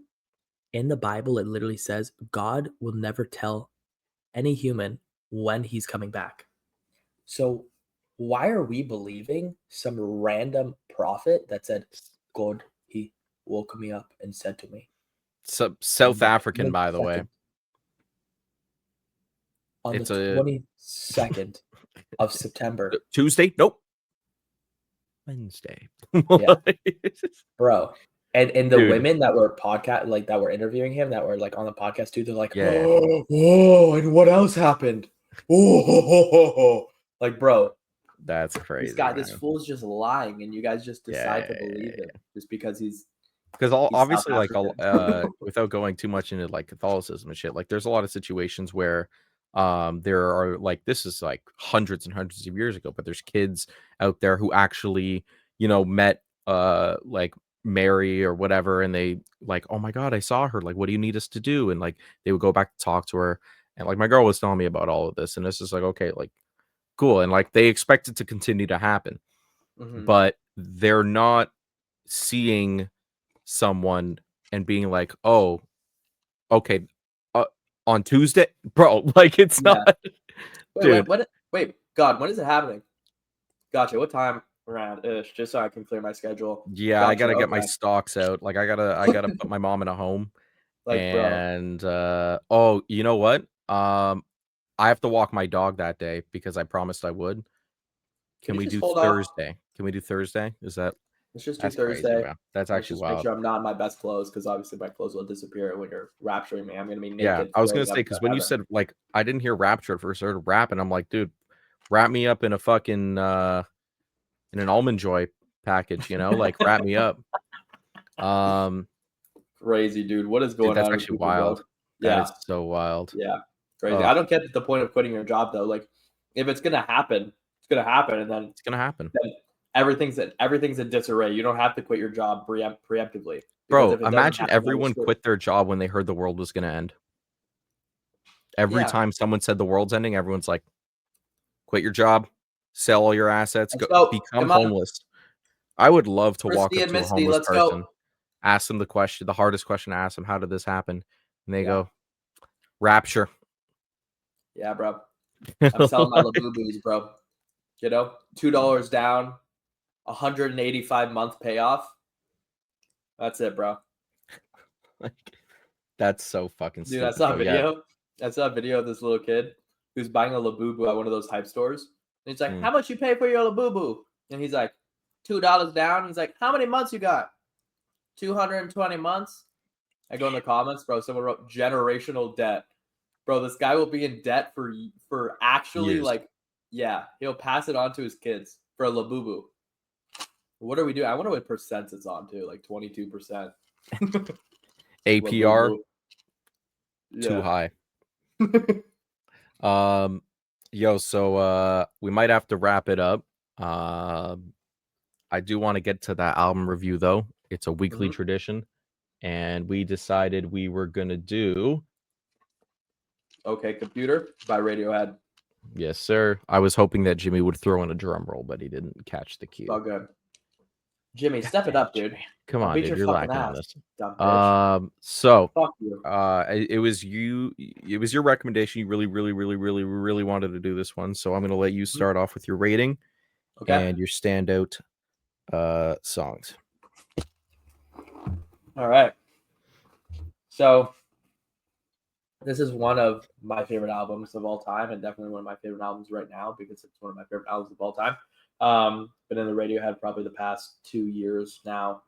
in the Bible it literally says God will never tell any human when he's coming back. So why are we believing some random prophet that said, God, he woke me up and said to me? South African, by the way. On It's the 22nd of September. Tuesday? Nope. Wednesday. Yeah. Bro. And the Dude. women that were that were interviewing him, that were like on the podcast too, they're like, Yeah. Oh, and what else happened? Oh, like, bro, that's crazy. This fool's just lying, and you guys just decide to believe it just because he's because obviously, like, without going too much into like Catholicism and shit, like there's a lot of situations where There are like this is like hundreds and hundreds of years ago, but there's kids out there who actually, met like Mary or whatever, and they like, oh my god, I saw her. Like, what do you need us to do? And like they would go back to talk to her, and like my girl was telling me about all of this, and this is like, okay, like cool, and like they expect it to continue to happen, Mhm. but they're not seeing someone and being like, oh, okay, on Tuesday, bro. Like it's Yeah. not, Wait, dude. wait, God, when is it happening? Gotcha. What time around ish? Just so I can clear my schedule. Yeah, I Gotcha. gotta get my Okay. stocks out. Like I gotta put my mom in a home. Like, bro, And oh, you know what? I have to walk my dog that day because I promised I would. can Can you we just do hold off? Thursday? Can we do Thursday? Is that Let's just do that's crazy, Thursday. man. That's Let's actually just make wild. sure I'm not in my best clothes because obviously my clothes will disappear when you're rapturing me. I'm gonna be Yeah, naked I was gonna floating say up to because when you heaven. said like I didn't hear rapture at first, I heard rap, and I'm like, dude, wrap me up in a fucking in an almond joy package, like wrap me up. Um, Crazy, dude. What is dude, going that's on with actually people, bro? wild. That is Yeah, so wild. yeah, crazy. Oh, I don't get the point of quitting your job though. Like, if it's gonna happen, it's gonna happen, and then it's gonna happen. then everything's in disarray. You don't have to quit your job preemptively because Bro, if it doesn't imagine happen, then we're everyone screwed. quit their job when they heard the world was gonna end. Every Yeah. time someone said the world's ending, everyone's like, quit your job, sell all your assets, Let's go go. become Come on, homeless. I would love to walk Christy up and to a Misty. homeless Let's go. person, ask them the hardest question to ask them, how did this happen? And they Yeah, go, rapture. yeah, bro. I'm selling my Labubus, bro. $2 down, 185 month payoff. That's it, bro. Like, that's so fucking Dude, I stupid, saw a bro. Yeah. video. I saw a video of this little kid who's buying a Labubu at one of those hype stores. And he's like, Mm. "How much you pay for your Labubu?" And he's like, $2 down. He's like, "How many months you got?" 220 months. I go in the comments, bro. Someone wrote generational debt. Bro, this guy will be in debt for actually Years. like, yeah, he'll pass it on to his kids for a Labubu. What are we doing? I wonder what percent it's on too, like 22%. APR, Labubu. too Yeah. high. So we might have to wrap it up. I do want to get to that album review though. It's a weekly Mhm. tradition, and we decided we were gonna do. Okay, Computer by Radiohead. Yes, sir. I was hoping that Jimmy would throw in a drum roll, but he didn't catch the It's cue. all good. Jimmy, God step it damn up, it, dude. Jimmy. Come I'll on, beat dude. your You're fucking lacking on ass, this. dumb bitch. So Fuck you. it was your recommendation. You really, really, really, really, really wanted to do this one. So I'm gonna let you start off with your rating Okay. and your standout songs. All right. So this is one of my favorite albums of all time, and definitely one of my favorite albums right now because it's one of my favorite albums of all time. Been in the Radiohead probably the past 2 years now.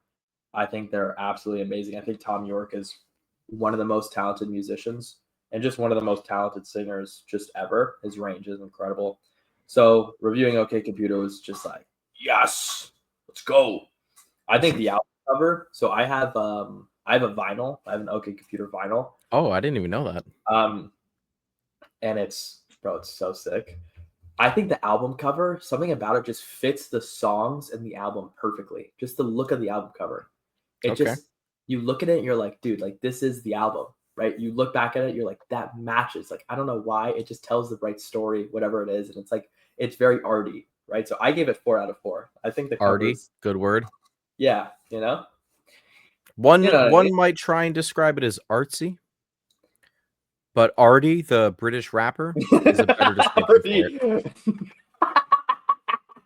I think they're absolutely amazing. I think Tom York is one of the most talented musicians and just one of the most talented singers just ever. His range is incredible. So reviewing OK Computer was just like, yes, let's go. I think the album cover. So I have a vinyl. I have an OK Computer vinyl. Oh, I didn't even know that. And it's so sick. I think the album cover, something about it just fits the songs and the album perfectly. Just the look of the album cover. It Okay. just you look at it and you're like, dude, like this is the album, right? You look back at it, you're like, that matches. Like, I don't know why. It just tells the right story, whatever it is. And it's like, it's very arty, right? So I gave it 4 out of 4. I think the cover Arty, is, good word. yeah, you know One what I mean? one might try and describe it as artsy, but Artie, the British rapper, is a better description for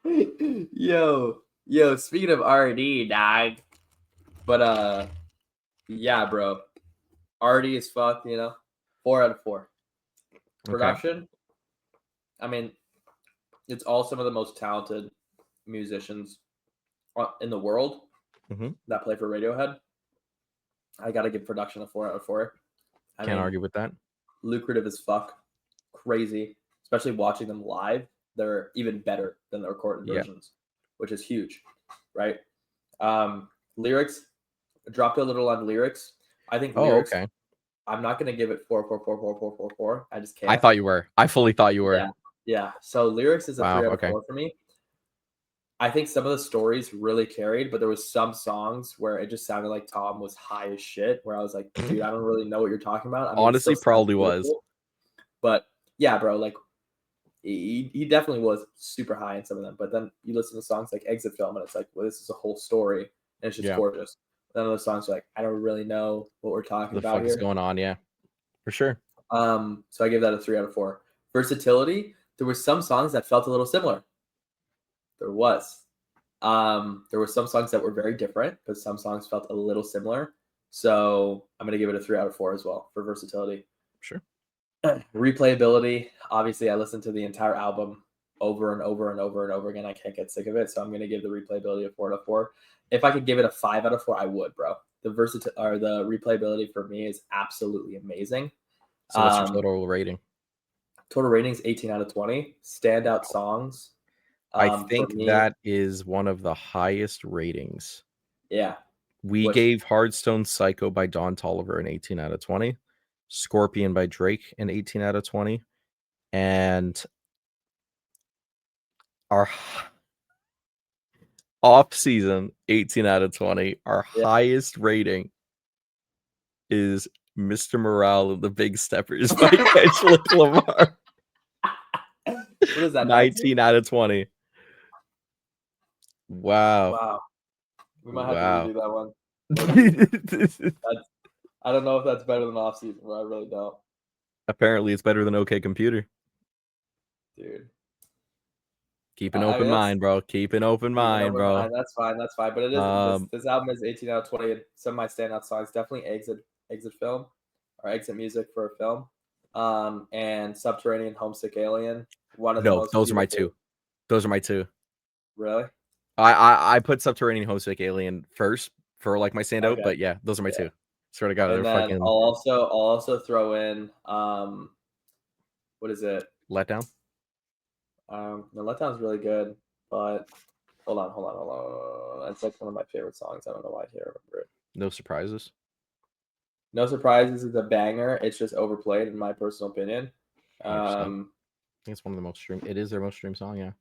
it. Yo, speaking of RD, dog. But yeah, bro. Arty as fuck, 4 out of 4. Okay. Production, I mean, it's all some of the most talented musicians in the world that play for Radiohead. I gotta give production a 4 out of 4. Can't argue with that. Lucrative as fuck, crazy. Especially watching them live, they're even better than the recorded versions, which is huge, right? Lyrics, dropped a little on lyrics. I think lyrics. Okay. I'm not gonna give it 4. I just can't. I thought you were. I fully thought you were. Yeah. So lyrics is a Wow, 3 out of okay. 4 for me. I think some of the stories really carried, but there was some songs where it just sounded like Tom was high as shit. Where I was like, dude, I don't really know what you're talking about. I mean, it Honestly, still sounds probably was. beautiful, but yeah, bro, like he definitely was super high in some of them. But then you listen to songs like Exit Film, and it's like, well, this is a whole story, and it's just Yeah. gorgeous. Then other songs are like, I don't really know what we're talking The about fuck is here. going on? Yeah, for sure. So I gave that a 3 out of 4. Versatility, there were some songs that felt a little similar. There was. There were some songs that were very different, but some songs felt a little similar. So I'm gonna give it a 3 out of 4 as well for versatility. Sure. Replayability, obviously I listened to the entire album over and over and over and over again. I can't get sick of it. So I'm gonna give the replayability a 4 out of 4. If I could give it a 5 out of 4, I would, bro. The replayability for me is absolutely amazing. So what's your total rating? Total rating is 18 out of 20. Standout songs. I For think me, that is one of the highest ratings. yeah. We Which- gave Hardstone Psycho by Don Toliver an 18 out of 20. Scorpion by Drake an 18 out of 20. And our off season 18 out of 20. Our Yeah. highest rating is Mr. Morale and the Big Steppers by Kendrick Lamar. What is that? 19 out of 20. Wow. Wow. We might have Wow. to redo that one. I don't know if that's better than off season, but I really don't. Apparently, it's better than OK Computer. Dude. Keep an I mean, open that's- mind, bro. Keep an open mind, Never bro. mind, That's fine. But it is this album is 18 out of 20. And some of my standout songs definitely Exit Film or Exit Music for a Film. And Subterranean Homesick Alien. One of the No, most those are my beautiful- two. Those are my two. Really? I put Subterranean Homesick Alien first for like my standout, Okay. but yeah, those are my Yeah. two. Swear to God, they're And then fucking I'll also throw in what is it? letdown. The Letdown's really good, but hold on. It's like one of my favorite songs. I don't know why I can't remember it. No surprises. No Surprises is a banger. It's just overplayed in my personal opinion. 100%. I think it's one of the most streamed. It is their most streamed song, yeah.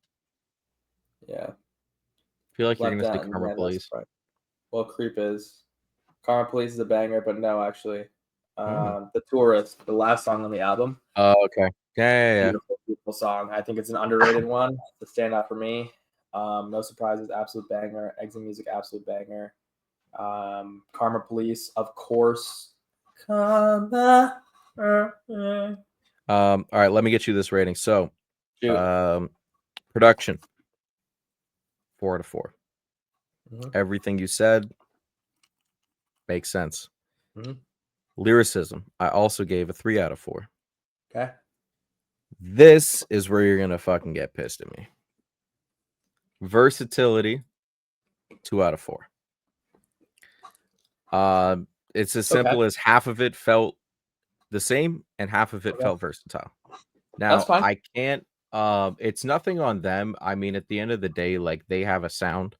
Yeah. I feel like you're gonna say Letdown, Karma yeah, No Police. Surprise. Well, Creep is. Karma Police is a banger, but no, actually. The Tourist, the last song on the album. Oh, okay. Yeah. Beautiful song. I think it's an underrated one. It's a standout for me. No Surprises, absolute banger. Exit Music, absolute banger. Karma Police, of course. Karma. All right, let me get you this rating. So, Shoot. production 4 out of 4. Mhm. Everything you said makes sense. Mhm. Lyricism, I also gave a 3 out of 4. Okay. This is where you're gonna fucking get pissed at me. Versatility, 2 out of 4. It's as simple as half of it felt the same and half of it Okay. felt versatile. Now That's fine. I can't. It's nothing on them. I mean, at the end of the day, like they have a sound,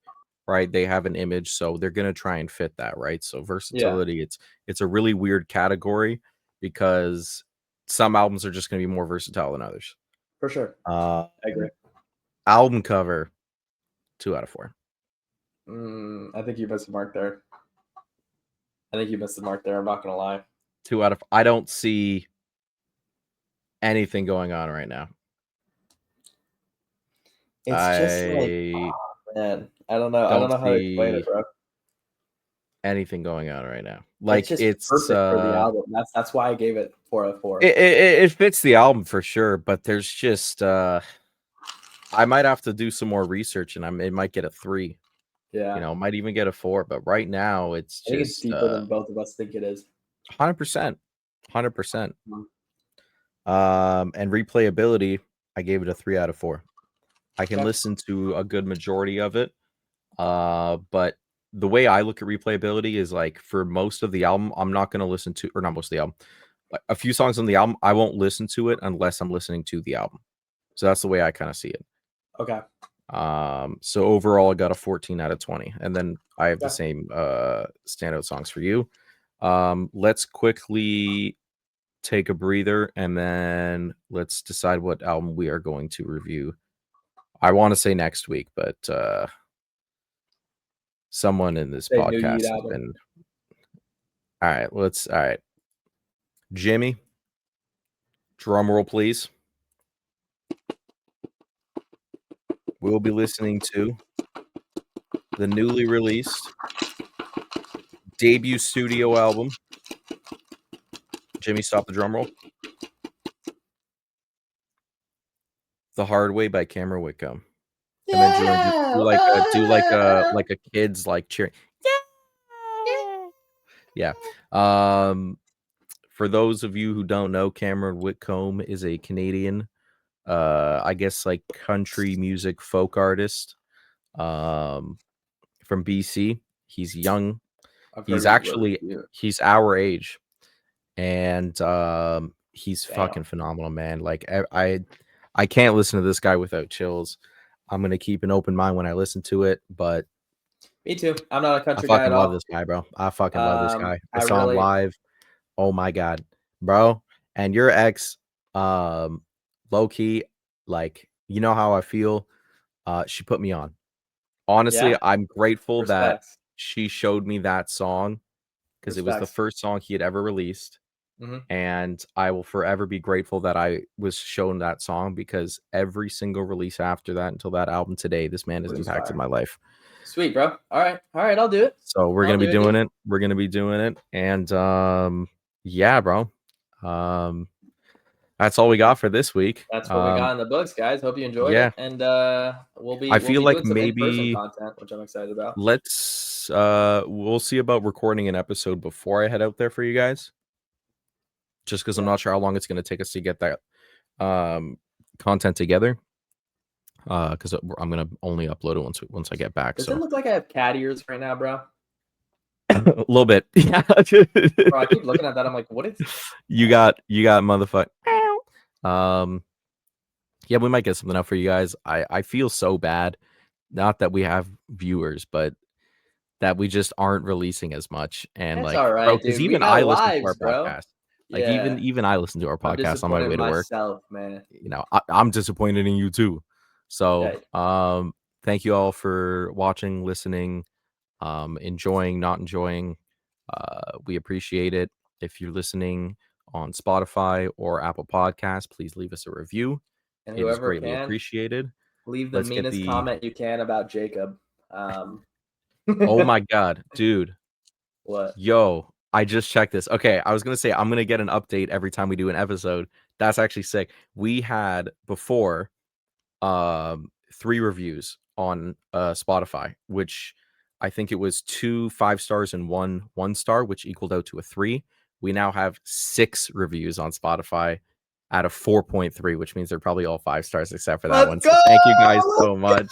right? They have an image, so they're gonna try and fit that, right? So versatility, it's a really weird category because some albums are just gonna be more versatile than others. For sure. I agree. Album cover, 2 out of 4. I think you missed the mark there. I'm not gonna lie. 2 out of. I don't see anything going on right now. It's just like, man, I don't know. I don't know how to explain it, bro. Anything going on right now? Like just it's perfect for the album. That's why I gave it 4 out of 4. It fits the album for sure, but there's just I might have to do some more research, and it might get a 3. Yeah, You know, might even get a 4. But right now, it's I think it's just deeper than both of us think it is. 100%, 100%. Mhm. And replayability, I gave it a 3 out of 4. I can Okay. listen to a good majority of it, but the way I look at replayability is like for most of the album, I'm not going to listen to, or not most of the album, like a few songs on the album, I won't listen to it unless I'm listening to the album. So that's the way I kind of see it. Okay. So overall, I got a 14 out of 20, and then I have the Okay. same standout songs for you. Let's quickly take a breather and then let's decide what album we are going to review. I want to say next week, but someone in this Say New podcast Yeet has album. been. All right. Jimmy, drum roll, please. We will be listening to the newly released debut studio album. Jimmy, stop the drum roll. The Hard Way by Cameron Whitcomb. And then do like a kid's like cheering. Yeah. For those of you who don't know, Cameron Whitcomb is a Canadian, I guess like country music folk artist, from BC. He's young. I've heard He's he's actually really cute. he's our age, and he's Damn. fucking phenomenal, man. Like I can't listen to this guy without chills. I'm gonna keep an open mind when I listen to it, but Me too. I'm not a I country guy fucking at love all. this guy, bro. I fucking love this guy. I I saw him really- live. Oh my god, bro. And your ex, low key, like, you know how I feel. She put me on. Honestly, Yeah? I'm grateful that Respects. she showed me that song because it was the Respects. first song he had ever released. Mhm. And I will forever be grateful that I was shown that song because every single release after that until that album today, this man has Which is impacted fire. my life. Sweet, bro. All right, I'll do it. So we're I'll gonna be do it, doing dude. it. We're gonna be doing it. And yeah, bro. That's all we got for this week. That's what we got in the books, guys. Hope you enjoyed yeah. it. And we'll be I feel be like doing some in-person maybe content, which I'm excited about. let's we'll see about recording an episode before I head out there for you guys. Just because I'm Yeah. not sure how long it's gonna take us to get that content together. Because I'm gonna only upload it once I get back. Does So it look like I have cat ears right now, bro? a little bit. Yeah. Bro, I keep looking at that. I'm like, what is you got motherfucker. Yeah, we might get something up for you guys. I feel so bad. Not that we have viewers, but that we just aren't releasing as much. And That's like, all right, bro, because dude. We even got I listen to our lives, bro. podcast. Like Yeah. even I listen to our I'm podcast on my disappointed way in to work. myself, man. You know, I'm disappointed in you too. So thank you all for watching, listening, enjoying, not enjoying. We appreciate it. If you're listening on Spotify or Apple Podcasts, please leave us a review. And It is whoever greatly can, appreciated. leave the Let's get meanest comment you can about Jacob. Oh my god, dude. What? Yo, I just checked this. Okay, I was gonna say I'm gonna get an update every time we do an episode. That's actually sick. We had before 3 reviews on Spotify, which I think it was 2 5 stars and 1 star, which equaled out to a 3. We now have 6 reviews on Spotify out of 4.3, which means they're probably all 5 stars except for that one. So thank you guys so much.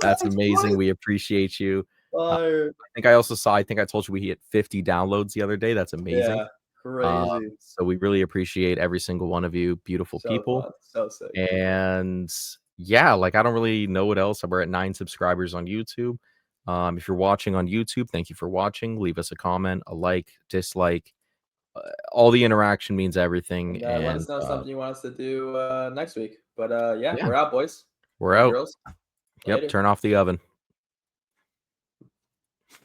That's amazing. We appreciate you. I think I told you we hit 50 downloads the other day. That's amazing. Yeah, crazy. So we really appreciate every single one of you, beautiful people. Fun. So sick. And yeah, like I don't really know what else. We're at 9 subscribers on YouTube. If you're watching on YouTube, thank you for watching. Leave us a comment, a like, dislike. All the interaction means everything. And, let us And know something you want us to do next week. But yeah, yeah. we're out, boys. we're out. Girls. Yep. Later. Turn off the oven.